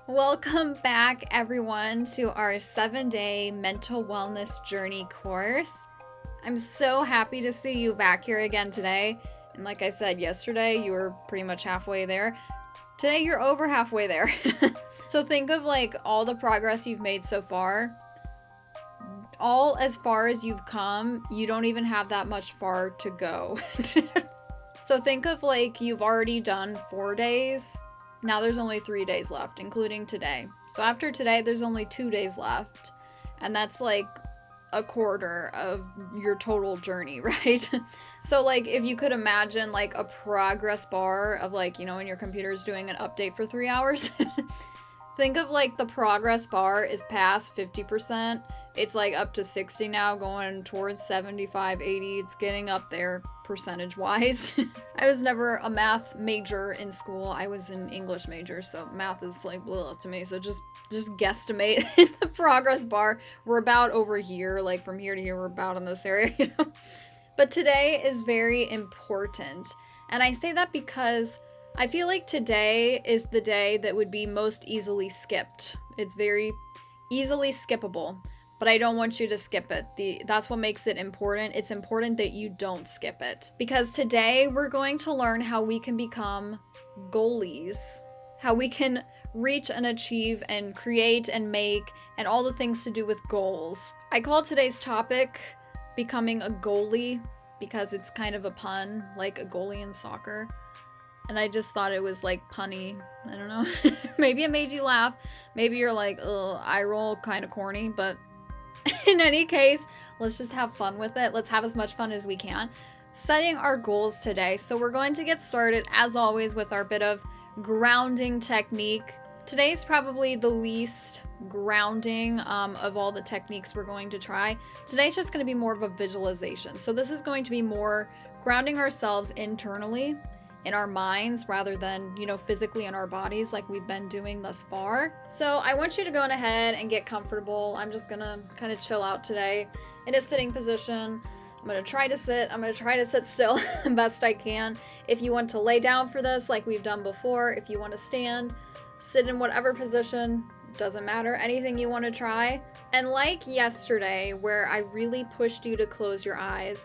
Welcome back, everyone, to our 7-day mental wellness journey course. I'm so happy to see you back here again today. And like I said yesterday, you were pretty much halfway there. Today, you're over halfway there. So think of like all the progress you've made so far. All as far as you've come, you don't even have that much far to go. So think of like you've already done 4 days. Now there's only 3 days left, including today. So after today, there's only 2 days left. And that's like a quarter of your total journey, right? So like if you could imagine like a progress bar of like, when your computer's doing an update for 3 hours. Think of like the progress bar is past 50%. It's like up to 60 now, going towards 75, 80. It's getting up there percentage wise. I was never a math major in school. I was an English major, so math is like blah to me. So just guesstimate in the progress bar. We're about over here, like from here to here, we're about in this area, But today is very important. And I say that because I feel like today is the day that would be most easily skipped. It's very easily skippable, but I don't want you to skip it. That's what makes it important. It's important that you don't skip it. Because today we're going to learn how we can become goalies, how we can reach and achieve and create and make and all the things to do with goals. I call today's topic becoming a goalie because it's kind of a pun, like a goalie in soccer. And I just thought it was like punny. I don't know. Maybe it made you laugh. Maybe you're like, ugh, eye roll, kind of corny. But in any case, let's just have fun with it. Let's have as much fun as we can. Setting our goals today. So we're going to get started, as always, with our bit of grounding technique. Today's probably the least grounding of all the techniques we're going to try. Today's just going to be more of a visualization. So this is going to be more grounding ourselves internally in our minds rather than, physically in our bodies like we've been doing thus far. So I want you to go on ahead and get comfortable. I'm just gonna kind of chill out today in a sitting position. I'm gonna try to sit still best I can. If you want to lay down for this like we've done before, if you want to stand, sit in whatever position, doesn't matter, anything you want to try. And like yesterday where I really pushed you to close your eyes,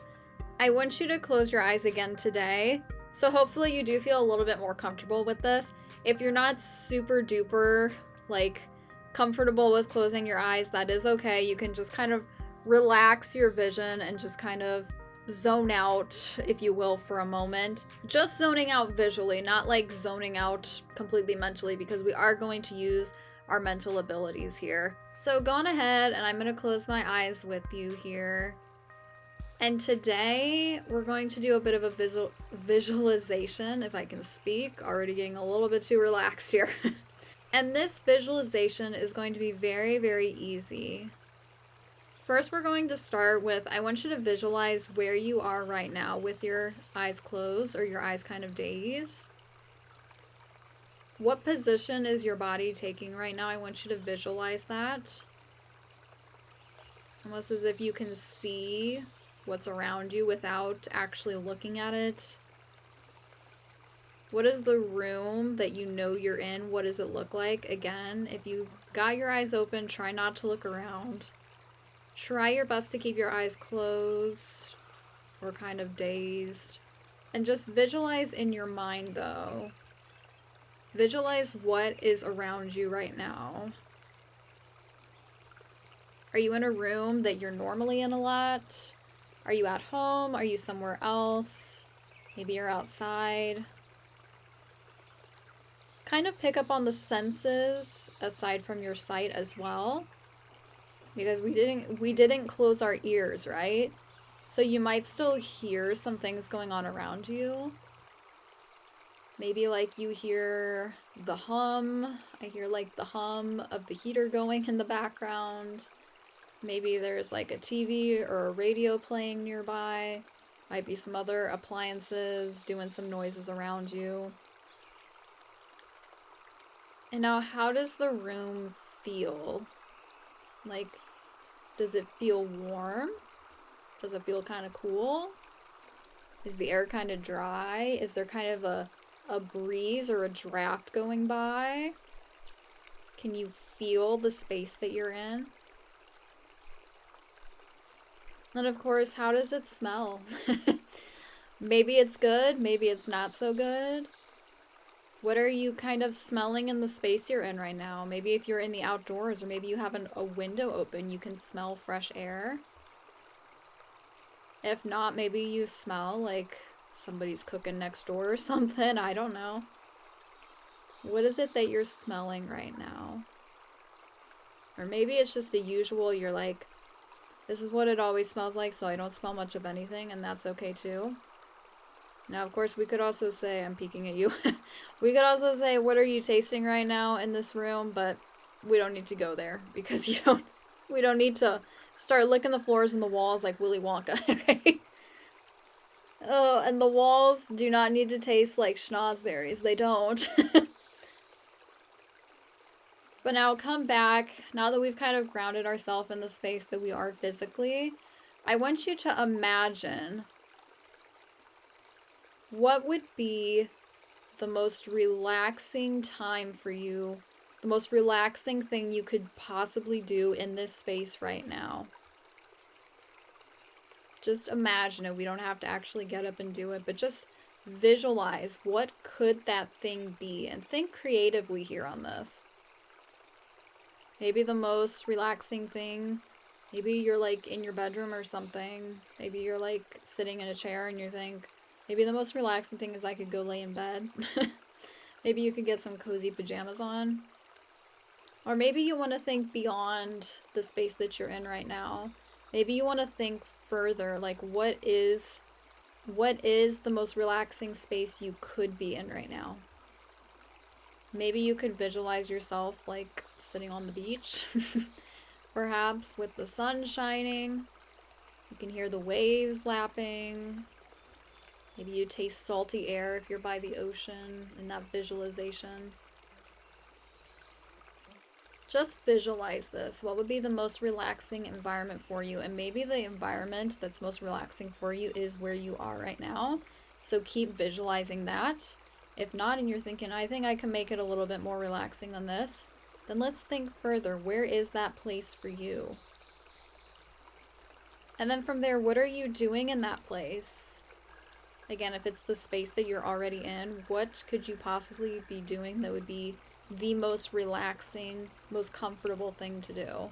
I want you to close your eyes again today. So hopefully you do feel a little bit more comfortable with this. If you're not super duper comfortable with closing your eyes, that is okay. You can just kind of relax your vision and just kind of zone out, if you will, for a moment. Just zoning out visually, not like zoning out completely mentally, because we are going to use our mental abilities here. So go on ahead and I'm going to close my eyes with you here. And today we're going to do a bit of a visualization, if I can speak. Already getting a little bit too relaxed here. And this visualization is going to be very, very easy. First, we're going to start with, I want you to visualize where you are right now with your eyes closed or your eyes kind of dazed. What position is your body taking right now? I want you to visualize that. Almost as if you can see what's around you without actually looking at it. What is the room that you know you're in? What does it look like? Again, if you've got your eyes open, try not to look around. Try your best to keep your eyes closed or kind of dazed. And just visualize in your mind though. Visualize what is around you right now. Are you in a room that you're normally in a lot? Are you at home? Are you somewhere else? Maybe you're outside. Kind of pick up on the senses aside from your sight as well. Because we didn't close our ears, right? So you might still hear some things going on around you. Maybe like you hear the hum. I hear like the hum of the heater going in the background. Maybe there's like a TV or a radio playing nearby. Might be some other appliances doing some noises around you. And now, how does the room feel? Like, does it feel warm? Does it feel kind of cool? Is the air kind of dry? Is there kind of a breeze or a draft going by? Can you feel the space that you're in? And of course, how does it smell? Maybe it's good, maybe it's not so good. What are you kind of smelling in the space you're in right now? Maybe if you're in the outdoors, or maybe you have a window open, you can smell fresh air. If not, maybe you smell like somebody's cooking next door or something. I don't know. What is it that you're smelling right now? Or maybe it's just the usual, you're like, this is what it always smells like, so I don't smell much of anything, and that's okay too. Now, of course, we could also say, I'm peeking at you. We could also say, what are you tasting right now in this room? But we don't need to go there because we don't need to start licking the floors and the walls like Willy Wonka, okay? Oh, and the walls do not need to taste like schnozberries. They don't. But now come back, now that we've kind of grounded ourselves in the space that we are physically, I want you to imagine what would be the most relaxing time for you, the most relaxing thing you could possibly do in this space right now. Just imagine it. We don't have to actually get up and do it, but just visualize what could that thing be, and think creatively here on this. Maybe the most relaxing thing, maybe you're like in your bedroom or something. Maybe you're like sitting in a chair and you think, maybe the most relaxing thing is I could go lay in bed. Maybe you could get some cozy pajamas on. Or maybe you want to think beyond the space that you're in right now. Maybe you want to think further, like what is the most relaxing space you could be in right now? Maybe you could visualize yourself like sitting on the beach, perhaps with the sun shining. You can hear the waves lapping. Maybe you taste salty air if you're by the ocean in that visualization. Just visualize this. What would be the most relaxing environment for you? And maybe the environment that's most relaxing for you is where you are right now. So keep visualizing that. If not, and you're thinking, I think I can make it a little bit more relaxing than this, then let's think further. Where is that place for you? And then from there, what are you doing in that place? Again, if it's the space that you're already in, what could you possibly be doing that would be the most relaxing, most comfortable thing to do?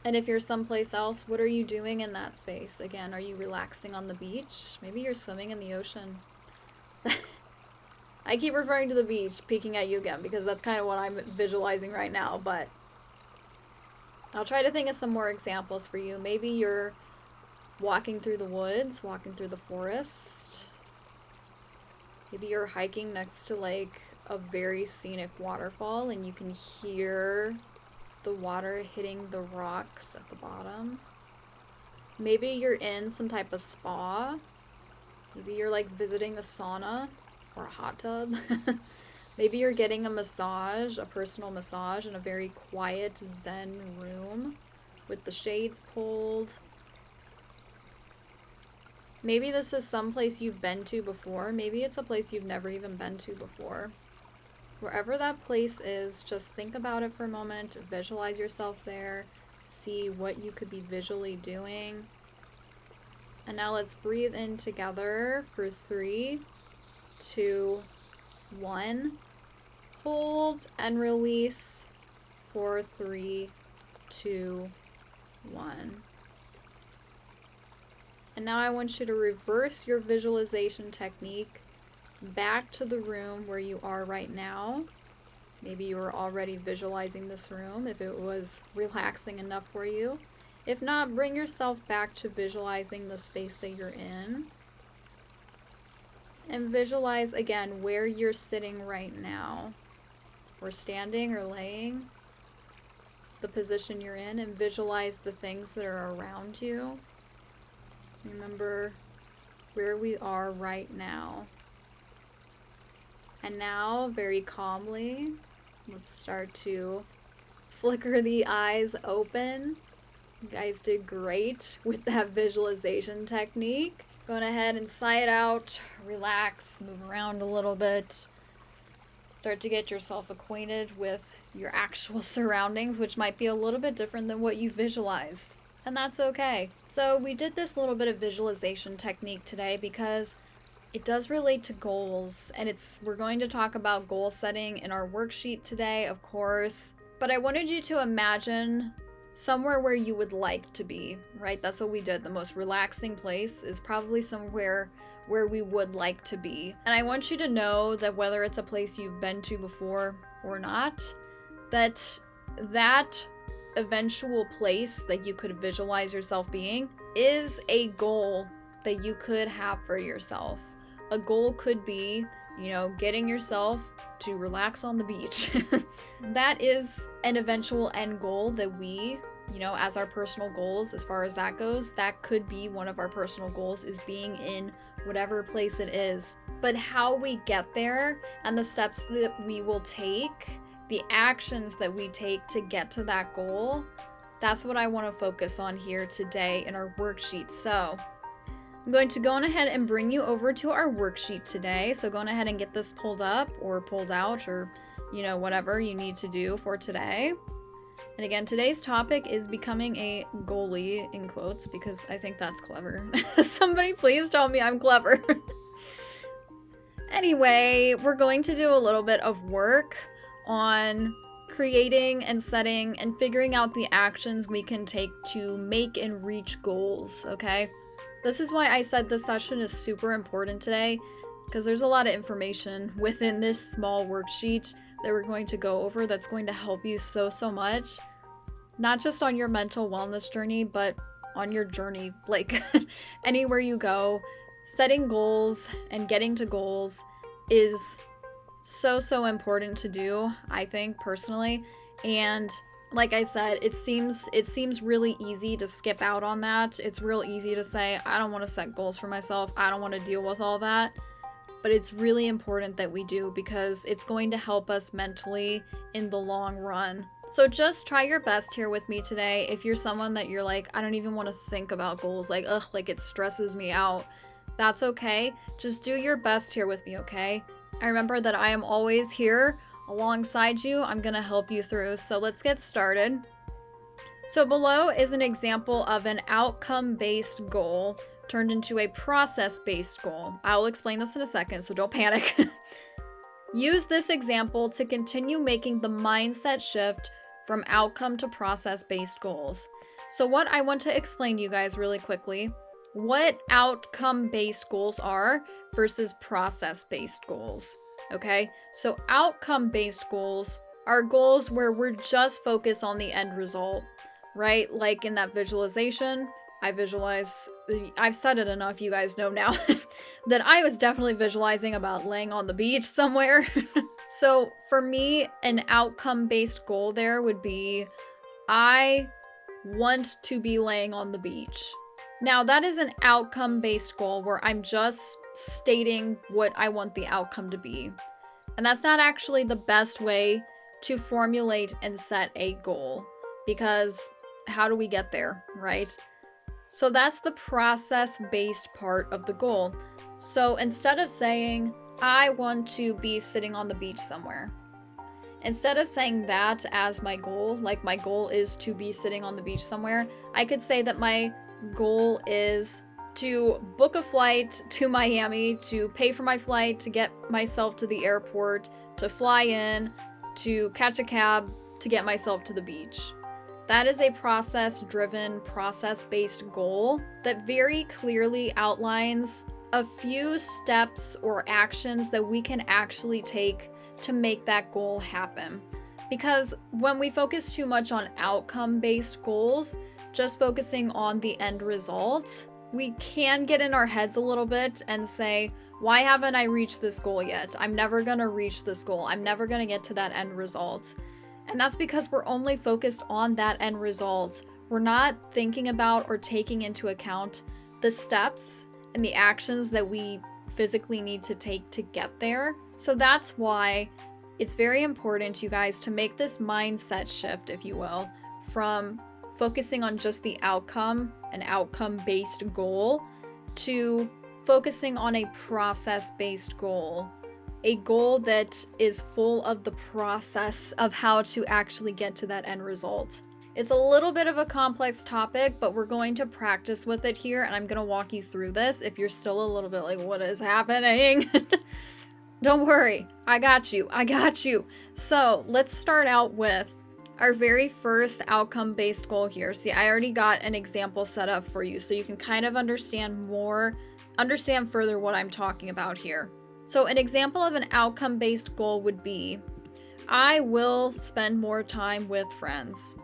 And if you're someplace else, what are you doing in that space? Again, are you relaxing on the beach? Maybe you're swimming in the ocean. I keep referring to the beach, peeking at you again, because that's kind of what I'm visualizing right now, but I'll try to think of some more examples for you. Maybe you're walking through the woods, walking through the forest. Maybe you're hiking next to like a very scenic waterfall and you can hear the water hitting the rocks at the bottom. Maybe you're in some type of spa. Maybe you're like visiting a sauna or a hot tub. Maybe you're getting a massage, a personal massage in a very quiet zen room with the shades pulled. Maybe this is some place you've been to before. Maybe it's a place you've never even been to before. Wherever that place is, just think about it for a moment, visualize yourself there, see what you could be visually doing. And now let's breathe in together for 3, 2, 1. Hold and release for 3, 2, 1. And now I want you to reverse your visualization technique back to the room where you are right now. Maybe you were already visualizing this room if it was relaxing enough for you. If not, bring yourself back to visualizing the space that you're in. And visualize again where you're sitting right now, or standing or laying, the position you're in, and visualize the things that are around you. Remember where we are right now. And now, very calmly, let's start to flicker the eyes open. You guys did great with that visualization technique. Going ahead and sigh it out, relax, move around a little bit. Start to get yourself acquainted with your actual surroundings, which might be a little bit different than what you visualized. And that's okay. So we did this little bit of visualization technique today because it does relate to goals, and we're going to talk about goal setting in our worksheet today, of course. But I wanted you to imagine somewhere where you would like to be, right? That's what we did. The most relaxing place is probably somewhere where we would like to be. And I want you to know that whether it's a place you've been to before or not, that eventual place that you could visualize yourself being is a goal that you could have for yourself. A goal could be, getting yourself to relax on the beach. That is an eventual end goal that we, as our personal goals, as far as that goes, that could be one of our personal goals, is being in whatever place it is. But how we get there and the steps that we will take, the actions that we take to get to that goal, that's what I want to focus on here today in our worksheet. So I'm going to go on ahead and bring you over to our worksheet today. So go on ahead and get this pulled up or pulled out, or whatever you need to do for today. And again, today's topic is becoming a goalie, in quotes, because I think that's clever. Somebody please tell me I'm clever. Anyway, we're going to do a little bit of work on creating and setting and figuring out the actions we can take to make and reach goals, okay? This is why I said this session is super important today, because there's a lot of information within this small worksheet that we're going to go over that's going to help you so much. Not just on your mental wellness journey, but on your journey, like anywhere you go. Setting goals and getting to goals is so important to do, I think, personally. And like I said, it seems really easy to skip out on that. It's real easy to say, I don't want to set goals for myself. I don't want to deal with all that. But it's really important that we do, because it's going to help us mentally in the long run. So just try your best here with me today. If you're someone that you're like, I don't even want to think about goals, like it stresses me out, that's okay. Just do your best here with me, okay? I remember that I am always here alongside you. I'm going to help you through. So let's get started. So below is an example of an outcome-based goal turned into a process-based goal. I'll explain this in a second, so don't panic. Use this example to continue making the mindset shift from outcome to process-based goals. So what I want to explain to you guys really quickly, what outcome-based goals are versus process-based goals. Okay, so outcome-based goals are goals where we're just focused on the end result, right? Like in that visualization, I've said it enough, you guys know now, that I was definitely visualizing about laying on the beach somewhere. So for me, an outcome-based goal there would be, I want to be laying on the beach. Now that is an outcome-based goal where I'm just stating what I want the outcome to be. And that's not actually the best way to formulate and set a goal, because how do we get there, right? So that's the process-based part of the goal. So instead of saying, I want to be sitting on the beach somewhere, instead of saying that as my goal, like my goal is to be sitting on the beach somewhere, I could say that my goal is to book a flight to Miami, to pay for my flight, to get myself to the airport, to fly in, to catch a cab, to get myself to the beach. That is a process-driven, process-based goal that very clearly outlines a few steps or actions that we can actually take to make that goal happen. Because when we focus too much on outcome-based goals, just focusing on the end result, we can get in our heads a little bit and say, why haven't I reached this goal yet? I'm never gonna reach this goal. I'm never gonna get to that end result. And that's because we're only focused on that end result. We're not thinking about or taking into account the steps and the actions that we physically need to take to get there. So that's why it's very important, you guys, to make this mindset shift, if you will, from focusing on just the outcome, an outcome-based goal, to focusing on a process-based goal. a goal that is full of the process of how to actually get to that end result. It's a little bit of a complex topic, but we're going to practice with it here, and I'm going to walk you through this if you're still a little bit like, what is happening? Don't worry, I got you. So let's start out with our very first outcome-based goal here. See, I already got an example set up for you, so you can kind of understand further what I'm talking about here. So an example of an outcome-based goal would be, I will spend more time with friends.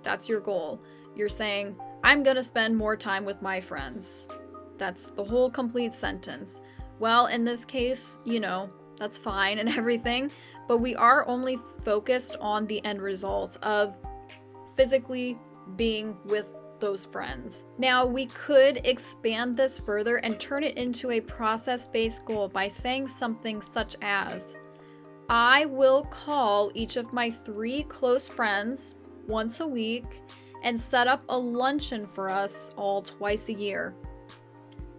That's your goal. You're saying, I'm going to spend more time with my friends. That's the whole complete sentence. Well, in this case, that's fine and everything, but we are only focused on the end result of physically being with those friends. Now, we could expand this further and turn it into a process-based goal by saying something such as, I will call each of my 3 close friends once a week and set up a luncheon for us all twice a year.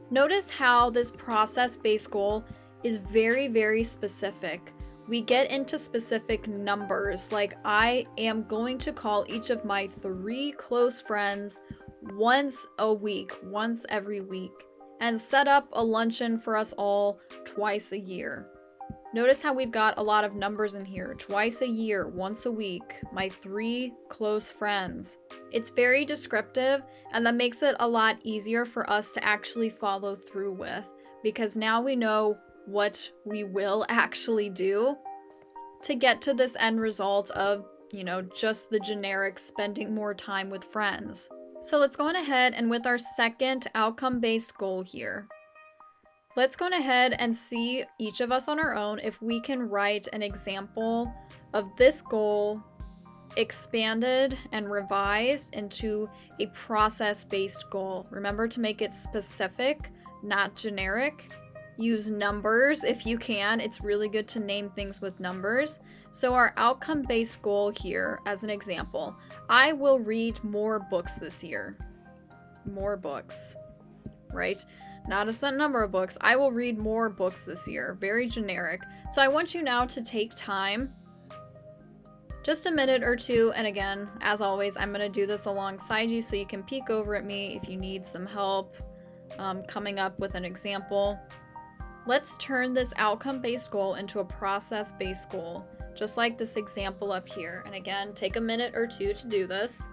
Notice how this process-based goal is very, very specific. We get into specific numbers, like I am going to call each of my 3 close friends once a week, once every week, and set up a luncheon for us all twice a year. Notice how we've got a lot of numbers in here. Twice a year, once a week, my 3 close friends. It's very descriptive, and that makes it a lot easier for us to actually follow through with, because now we know what we will actually do to get to this end result of, just the generic spending more time with friends. So let's go on ahead and with our second outcome-based goal here. Let's go ahead and see, each of us on our own, if we can write an example of this goal expanded and revised into a process-based goal. Remember to make it specific, not generic. Use numbers if you can. It's really good to name things with numbers. So our outcome-based goal here, as an example, I will read more books this year. More books, right? Not a set number of books. I will read more books this year. Very generic. So I want you now to take time, just a minute or two. And again, as always, I'm going to do this alongside you so you can peek over at me if you need some help coming up with an example. Let's turn this outcome-based goal into a process-based goal, just like this example up here. And again, take a minute or two to do this.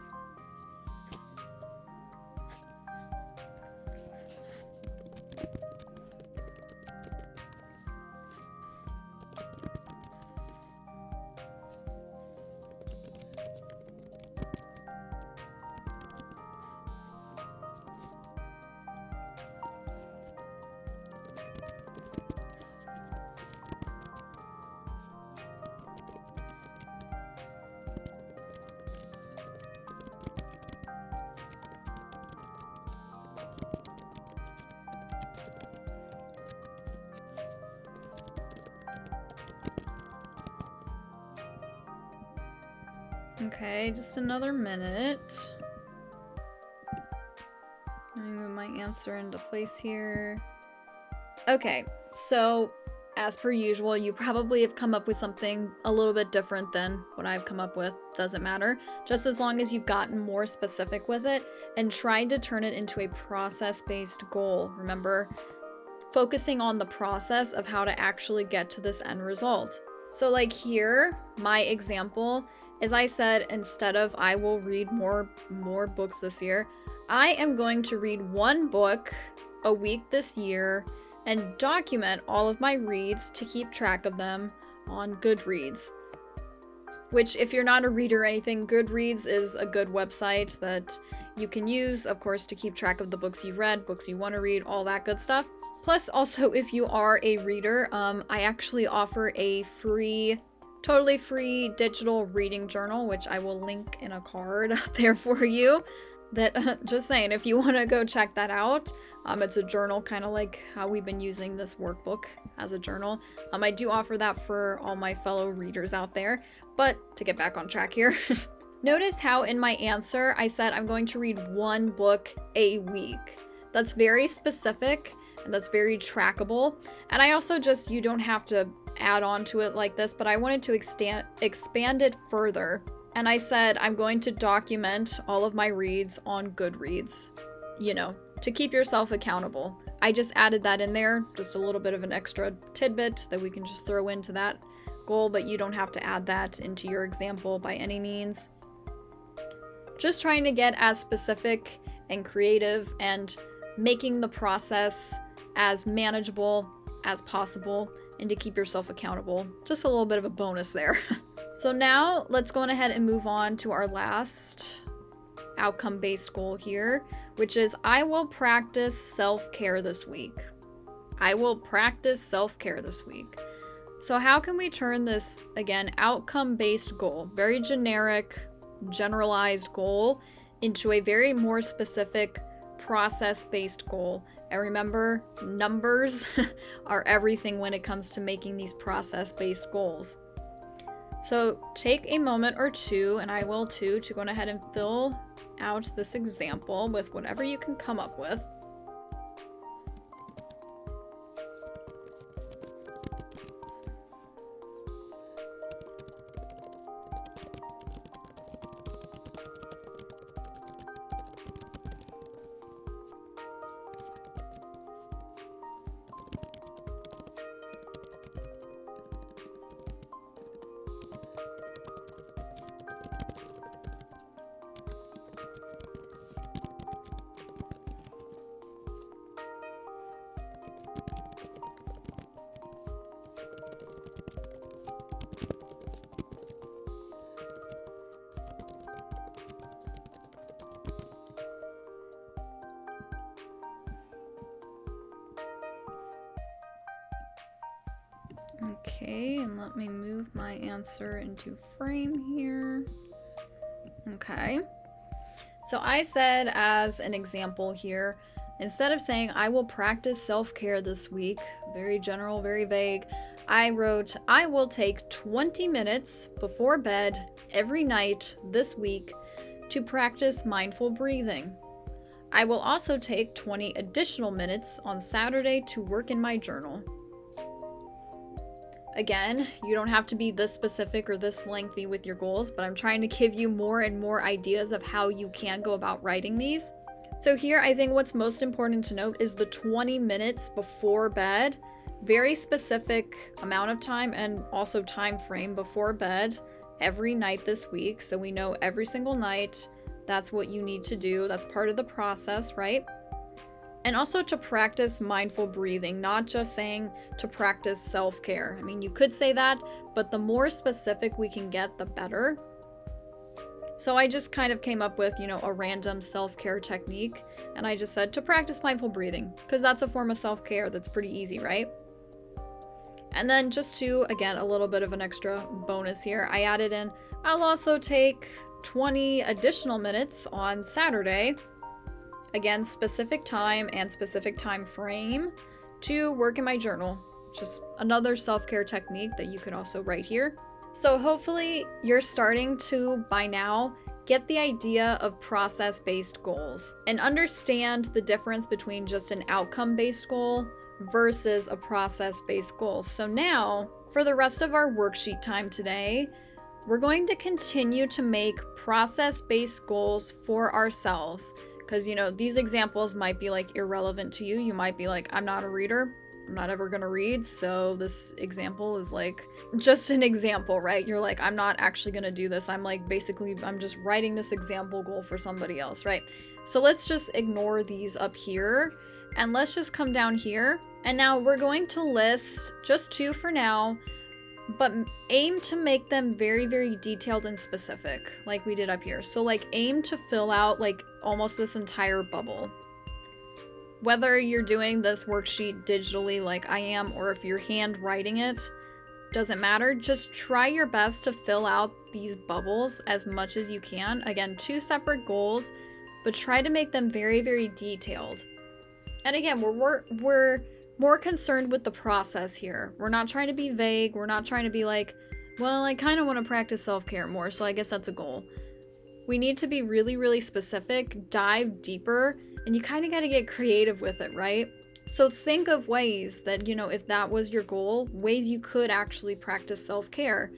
Okay, just another minute. Let me move my answer into place here. Okay, so as per usual, you probably have come up with something a little bit different than what I've come up with. Doesn't matter. Just as long as you've gotten more specific with it and tried to turn it into a process-based goal. Remember, focusing on the process of how to actually get to this end result. So like here, my example, as I said, instead of I will read more books this year, I am going to read 1 book a week this year and document all of my reads to keep track of them on Goodreads. Which, if you're not a reader or anything, Goodreads is a good website that you can use, of course, to keep track of the books you've read, books you want to read, all that good stuff. Plus, also, if you are a reader, I actually offer a totally free digital reading journal, which I will link in a card up there for you. That, just saying, if you want to go check that out, it's a journal, kind of like how we've been using this workbook as a journal. I do offer that for all my fellow readers out there. But to get back on track here, notice how in my answer I said I'm going to read 1 book a week. That's very specific and that's very trackable. And I also just, you don't have to add on to it like this, but I wanted to expand it further. And I said, I'm going to document all of my reads on Goodreads, you know, to keep yourself accountable. I just added that in there, just a little bit of an extra tidbit that we can just throw into that goal, but you don't have to add that into your example by any means. Just trying to get as specific and creative and making the process as manageable as possible and to keep yourself accountable. Just a little bit of a bonus there. So now let's go ahead and move on to our last outcome-based goal here, which is I will practice self-care this week. I will practice self-care this week. So how can we turn this, again, outcome-based goal, very generic, generalized goal, into a very more specific process-based goal? And remember, numbers are everything when it comes to making these process-based goals. So take a moment or two, and I will too, to go ahead and fill out this example with whatever you can come up with. Okay, and let me move my answer into frame here. Okay. So I said as an example here, instead of saying I will practice self-care this week, very general, very vague, I wrote I will take 20 minutes before bed every night this week to practice mindful breathing. I will also take 20 additional minutes on Saturday to work in my journal. Again, you don't have to be this specific or this lengthy with your goals, but I'm trying to give you more and more ideas of how you can go about writing these. So here, I think what's most important to note is the 20 minutes before bed. Very specific amount of time and also time frame before bed every night this week. So we know every single night that's what you need to do. That's part of the process, right? And also to practice mindful breathing, not just saying to practice self-care. I mean, you could say that, but the more specific we can get, the better. So I just kind of came up with, a random self-care technique. And I just said to practice mindful breathing, because that's a form of self-care that's pretty easy, right? And then just to, again, a little bit of an extra bonus here, I added in, I'll also take 20 additional minutes on Saturday. Again, specific time and specific time frame to work in my journal. Just another self-care technique that you could also write here. So hopefully you're starting to, by now, get the idea of process-based goals and understand the difference between just an outcome-based goal versus a process-based goal. So now, for the rest of our worksheet time today, we're going to continue to make process-based goals for ourselves. Because, these examples might be irrelevant to you. You might be like, I'm not a reader. I'm not ever going to read. So this example is just an example, right? You're like, I'm not actually going to do this. I'm I'm just writing this example goal for somebody else, right? So let's just ignore these up here and let's just come down here. And now we're going to list just 2 for now, but aim to make them very, very detailed and specific, like we did up here. So aim to fill out almost this entire bubble. Whether you're doing this worksheet digitally like I am, or if you're handwriting it, doesn't matter. Just try your best to fill out these bubbles as much as you can. Again, 2 separate goals, but try to make them very, very detailed. And again, we're more concerned with the process here. We're not trying to be vague. We're not trying to be well, I kind of want to practice self-care more, so I guess that's a goal. We need to be really, really specific, dive deeper, and you kind of got to get creative with it, right? So think of ways that, if that was your goal, ways you could actually practice self-care.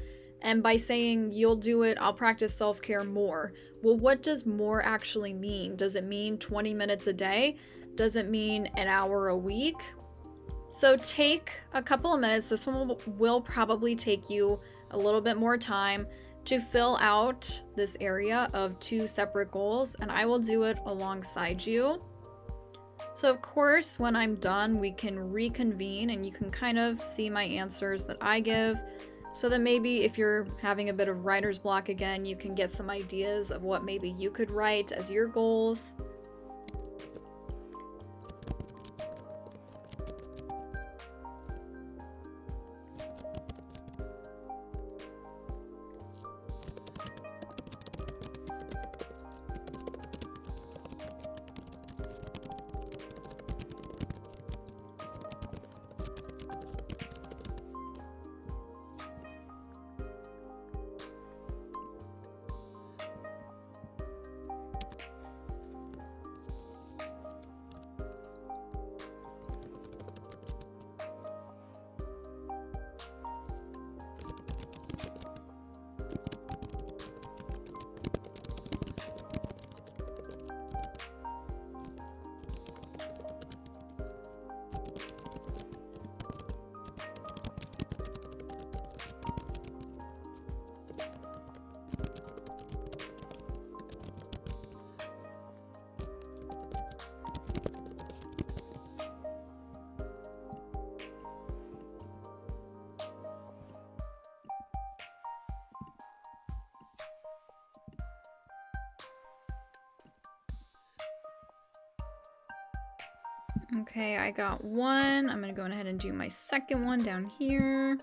And by saying you'll do it, I'll practice self-care more. Well, what does more actually mean? Does it mean 20 minutes a day? Does it mean an hour a week? So take a couple of minutes. This one will probably take you a little bit more time to fill out this area of 2 separate goals, and I will do it alongside you. So of course, when I'm done, we can reconvene and you can kind of see my answers that I give, so that maybe if you're having a bit of writer's block again, you can get some ideas of what maybe you could write as your goals. Okay, I got one. I'm going to go ahead and do my second one down here.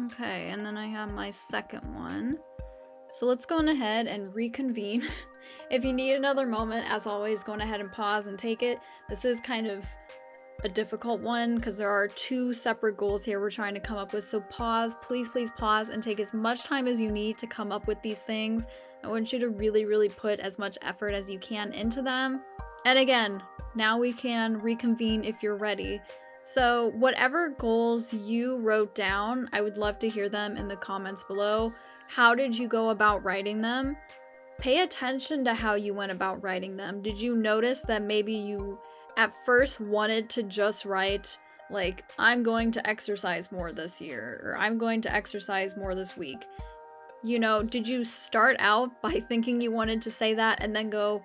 Okay, and then I have my second one. So let's go on ahead and reconvene. If you need another moment, as always, go on ahead and pause and take it. This is kind of a difficult one because there are 2 separate goals here we're trying to come up with. So pause, please pause and take as much time as you need to come up with these things. I want you to really put as much effort as you can into them. And again, now we can reconvene if you're ready. So whatever goals you wrote down, I would love to hear them in the comments below. How did you go about writing them? Pay attention to how you went about writing them. Did you notice that maybe you at first wanted to just write like, I'm going to exercise more this year, or I'm going to exercise more this week? Did you start out by thinking you wanted to say that and then go,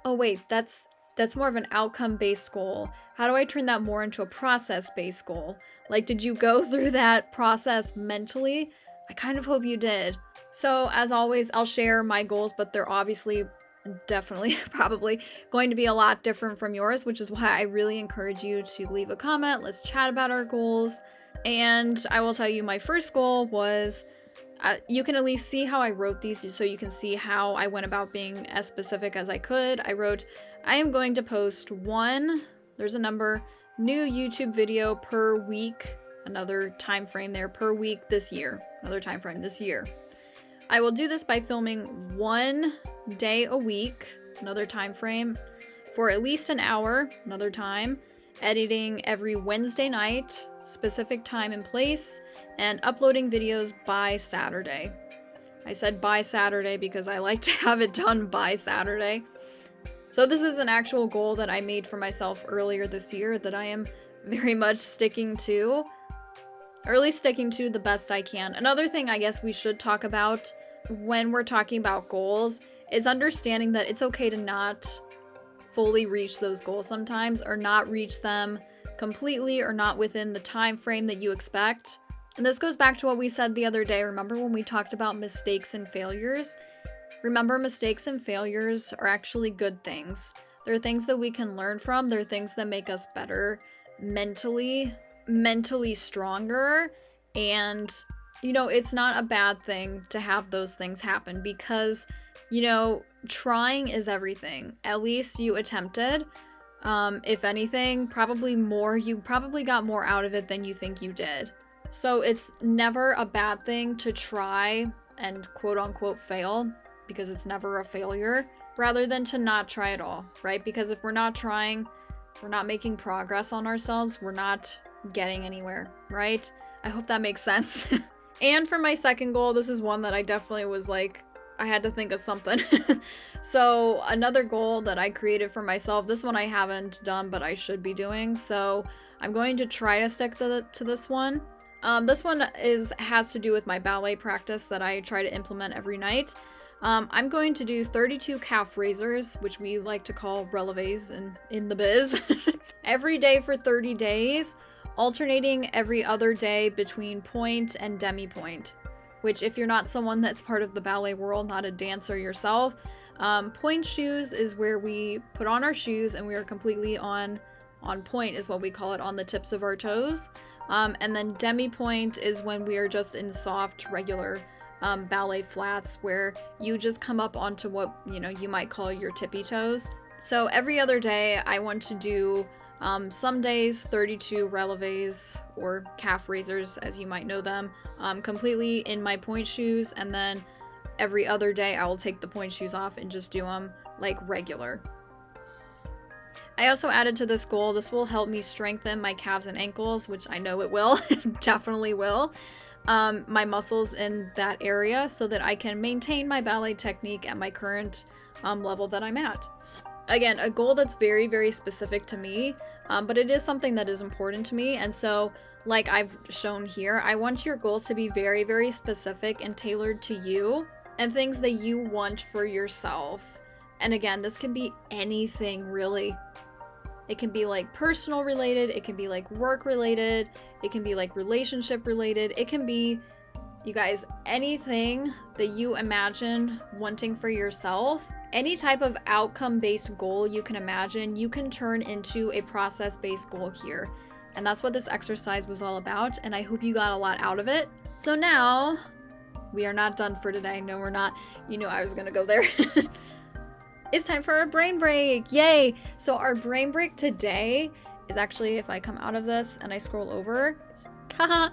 Oh wait, that's more of an outcome-based goal. How do I turn that more into a process-based goal? Like, did you go through that process mentally? I kind of hope you did. So, as always, I'll share my goals, but they're obviously definitely probably going to be a lot different from yours, which is why I really encourage you to leave a comment. Let's chat about our goals. And I will tell you, my first goal was you can at least see how I wrote these so you can see how I went about being as specific as I could. I wrote, I am going to post one, there's a number, new YouTube video per week, another time frame there, per week this year, another time frame this year. I will do this by filming 1 day a week, another time frame, for at least an hour, another time, editing every Wednesday night, specific time and place, and uploading videos by Saturday. I said by Saturday because I like to have it done by Saturday. So this is an actual goal that I made for myself earlier this year that I am very much sticking to, or at least sticking to the best I can. Another thing I guess we should talk about when we're talking about goals is understanding that it's okay to not fully reach those goals sometimes, or not reach them completely, or not within the time frame that you expect. And this goes back to what we said the other day. Remember when we talked about mistakes and failures? Remember, mistakes and failures are actually good things. They're things that we can learn from. They're things that make us better mentally stronger. And, you know, it's not a bad thing to have those things happen because, you know, trying is everything. At least you attempted. If anything, you probably got more out of it than you think you did. So it's never a bad thing to try and quote unquote fail, because it's never a failure, rather than to not try at all, right? Because if we're not trying, we're not making progress on ourselves, we're not getting anywhere, right? I hope that makes sense. And for my second goal, this is one that I definitely was like, I had to think of something. So another goal that I created for myself, this one I haven't done, but I should be doing. So I'm going to try to stick to this one. This one has to do with my ballet practice that I try to implement every night. I'm going to do 32 calf raisers, which we like to call releves in the biz, every day for 30 days, alternating every other day between point and demi-point, which if you're not someone that's part of the ballet world, not a dancer yourself, point shoes is where we put on our shoes and we are completely on point is what we call it, on the tips of our toes. And then demi-point is when we are just in soft, regular ballet flats where you just come up onto what, you know, you might call your tippy toes. So every other day I want to do some days 32 releves or calf raisers as you might know them, completely in my point shoes, and then every other day I will take the point shoes off and just do them like regular. I also added to this goal, this will help me strengthen my calves and ankles, which I know it will, definitely will, my muscles in that area so that I can maintain my ballet technique at my current level that I'm at. Again, a goal that's very, very specific to me, but it is something that is important to me. And so, like I've shown here, I want your goals to be very, very specific and tailored to you and things that you want for yourself. And again, this can be anything really. It can be like personal related, it can be like work related, it can be like relationship related, it can be, you guys, anything that you imagine wanting for yourself. Any type of outcome-based goal you can imagine, you can turn into a process-based goal here. And that's what this exercise was all about, and I hope you got a lot out of it. So now, we are not done for today. No, we're not. You knew I was gonna go there. It's time for our brain break. Yay! So our brain break today is actually, if I come out of this and I scroll over, haha,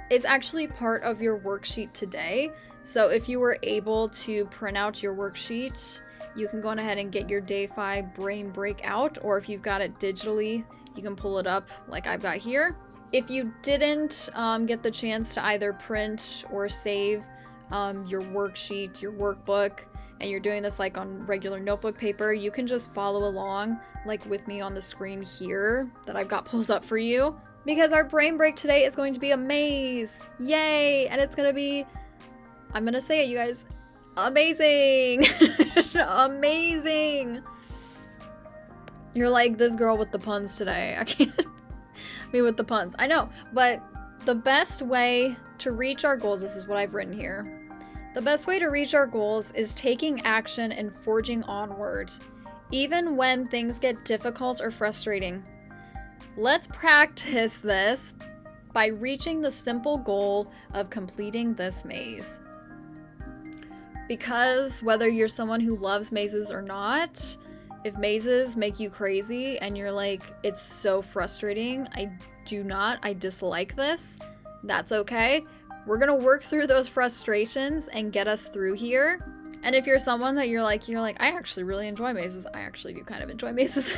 it's actually part of your worksheet today. So if you were able to print out your worksheet, you can go on ahead and get your day 5 brain break out, or if you've got it digitally, you can pull it up like I've got here. If you didn't get the chance to either print or save your worksheet, your workbook, and you're doing this like on regular notebook paper, you can just follow along like with me on the screen here that I've got pulled up for you, because our brain break today is going to be a maze. Yay! And it's gonna be, I'm gonna say it, you guys, amazing. Amazing. You're like this girl with the puns today. I can't. Me with the puns. I know, but the best way to reach our goals, this is what I've written here. The best way to reach our goals is taking action and forging onward, even when things get difficult or frustrating. Let's practice this by reaching the simple goal of completing this maze. Because whether you're someone who loves mazes or not, if mazes make you crazy and you're like, it's so frustrating, I dislike this, that's okay. We're gonna work through those frustrations and get us through here. And if you're someone that you're like, I actually really enjoy mazes. I actually do kind of enjoy mazes.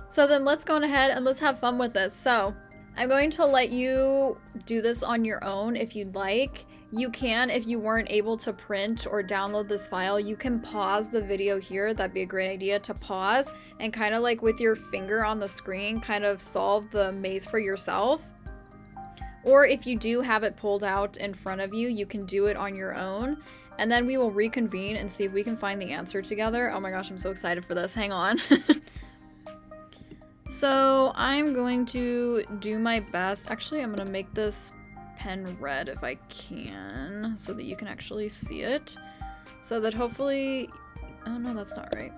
So then let's go on ahead and let's have fun with this. So I'm going to let you do this on your own if you'd like. You can, if you weren't able to print or download this file, you can pause the video here. That'd be a great idea to pause and kind of like with your finger on the screen, kind of solve the maze for yourself. Or if you do have it pulled out in front of you, you can do it on your own. And then we will reconvene and see if we can find the answer together. Oh my gosh, I'm so excited for this. Hang on. So I'm going to do my best. Actually, I'm going to make this pen red if I can, so that you can actually see it. So that hopefully... Oh no, that's not right.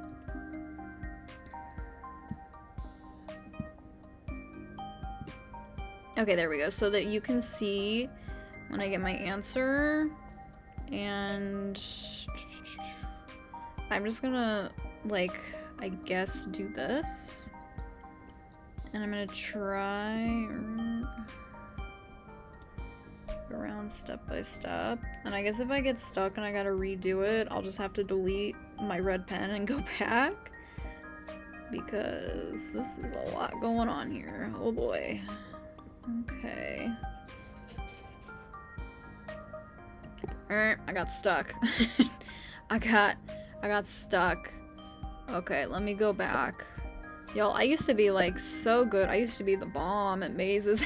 Okay, there we go. So that you can see when I get my answer. And I'm just gonna, like, I guess do this. And I'm gonna try go around step by step. And I guess if I get stuck and I gotta redo it, I'll just have to delete my red pen and go back. Because this is a lot going on here. Oh boy. Okay. Alright, I got stuck. I got stuck. Okay, let me go back. Y'all, I used to be like so good. I used to be the bomb at mazes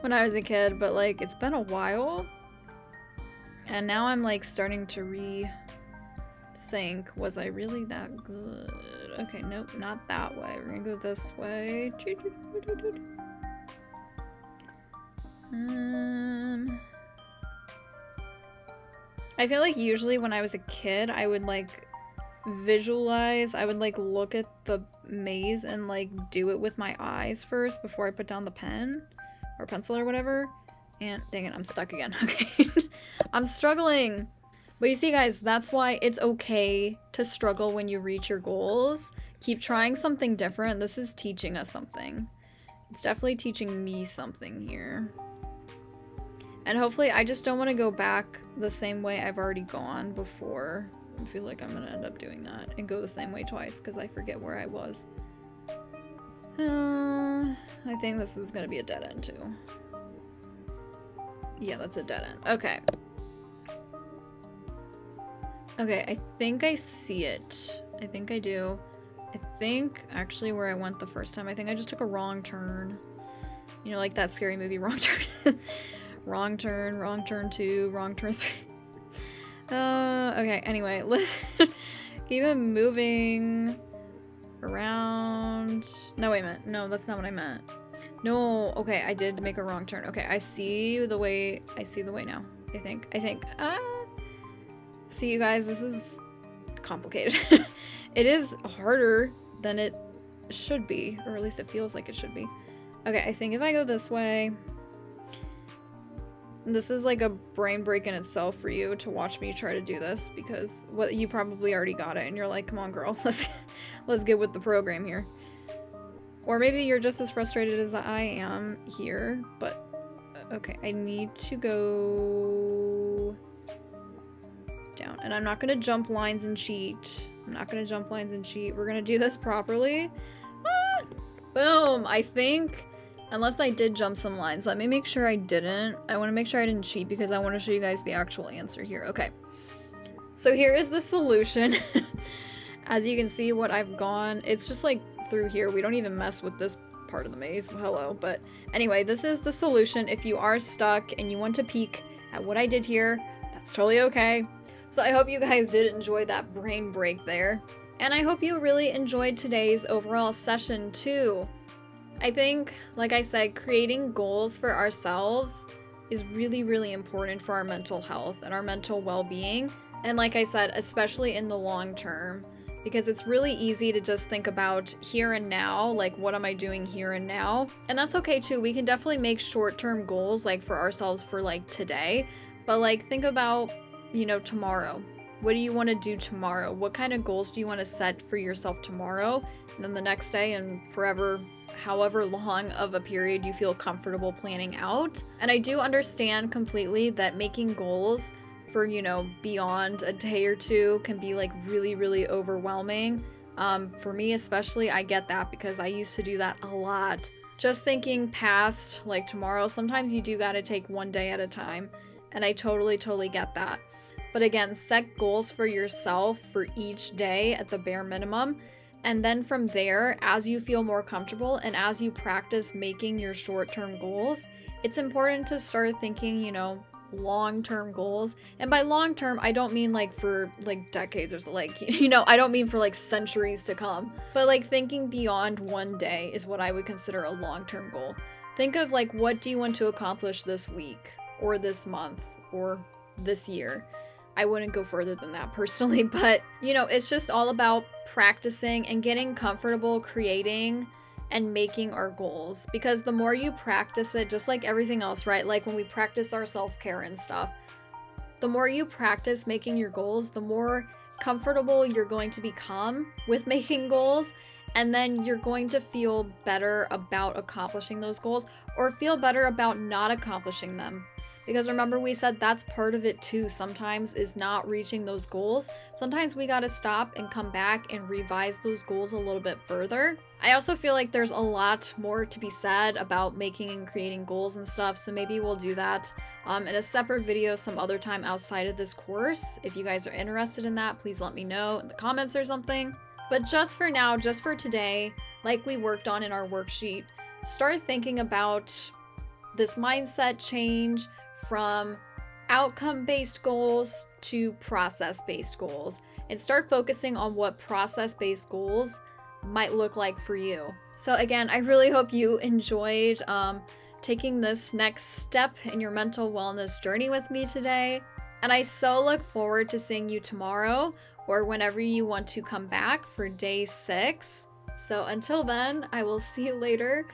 when I was a kid, but like it's been a while. And now I'm like starting to rethink, was I really that good? Okay, nope, not that way. We're gonna go this way. I feel like usually when I was a kid, I would like visualize, I would like look at the maze and like do it with my eyes first before I put down the pen or pencil or whatever. And dang it, I'm stuck again. Okay. I'm struggling. But you see guys, that's why it's okay to struggle when you reach your goals. Keep trying something different. This is teaching us something. It's definitely teaching me something here. And hopefully, I just don't want to go back the same way I've already gone before. I feel like I'm going to end up doing that and go the same way twice because I forget where I was. I think this is going to be a dead end too. Yeah, that's a dead end. Okay. Okay, I think I see it. I think I do. I think actually where I went the first time, I think I just took a wrong turn. You know, like that scary movie, Wrong Turn. Wrong turn 2, wrong turn 3. Okay, anyway, listen. Keep it moving around. No, wait a minute. No, that's not what I meant. No, okay, I did make a wrong turn. Okay, I see the way now. I think. See, you guys, this is complicated. It is harder than it should be, or at least it feels like it should be. Okay, I think if I go this way... This is like a brain break in itself for you to watch me try to do this, because you probably already got it and you're like, come on girl, let's get with the program here. Or maybe you're just as frustrated as I am here, but okay, I need to go down. And I'm not going to jump lines and cheat. We're going to do this properly. Ah! Boom! I think... Unless I did jump some lines. Let me make sure I didn't. I want to make sure I didn't cheat because I want to show you guys the actual answer here. Okay. So here is the solution. As you can see what I've gone. It's just like through here. We don't even mess with this part of the maze. Hello. But anyway, this is the solution. If you are stuck and you want to peek at what I did here, that's totally okay. So I hope you guys did enjoy that brain break there. And I hope you really enjoyed today's overall session too. I think, like I said, creating goals for ourselves is really, really important for our mental health and our mental well-being. And like I said, especially in the long term, because it's really easy to just think about here and now, like what am I doing here and now? And that's okay too. We can definitely make short-term goals like for ourselves for like today, but like think about, tomorrow. What do you want to do tomorrow? What kind of goals do you want to set for yourself tomorrow? And then the next day and forever, however long of a period you feel comfortable planning out. And I do understand completely that making goals for, beyond a day or two can be like really, really overwhelming. For me especially, I get that because I used to do that a lot. Just thinking past like tomorrow, sometimes you do got to take one day at a time. And I totally, totally get that. But again, set goals for yourself for each day at the bare minimum. And then from there, as you feel more comfortable and as you practice making your short-term goals, it's important to start thinking, long-term goals. And by long-term, I don't mean like for like decades or so, like, I don't mean for like centuries to come. But like thinking beyond one day is what I would consider a long-term goal. Think of like, what do you want to accomplish this week or this month or this year? I wouldn't go further than that personally, but it's just all about practicing and getting comfortable creating and making our goals, because the more you practice it, just like everything else, right? Like when we practice our self-care and stuff, the more you practice making your goals, the more comfortable you're going to become with making goals. And then you're going to feel better about accomplishing those goals or feel better about not accomplishing them. Because remember, we said that's part of it too. Sometimes is not reaching those goals. Sometimes we got to stop and come back and revise those goals a little bit further. I also feel like there's a lot more to be said about making and creating goals and stuff. So maybe we'll do that in a separate video some other time outside of this course. If you guys are interested in that, please let me know in the comments or something. But just for now, just for today, like we worked on in our worksheet, start thinking about this mindset change from outcome-based goals to process-based goals, and start focusing on what process-based goals might look like for you. So again, I really hope you enjoyed taking this next step in your mental wellness journey with me today. And I so look forward to seeing you tomorrow or whenever you want to come back for day 6. So until then, I will see you later,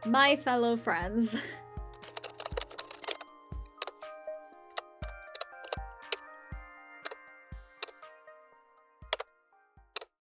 my fellow friends.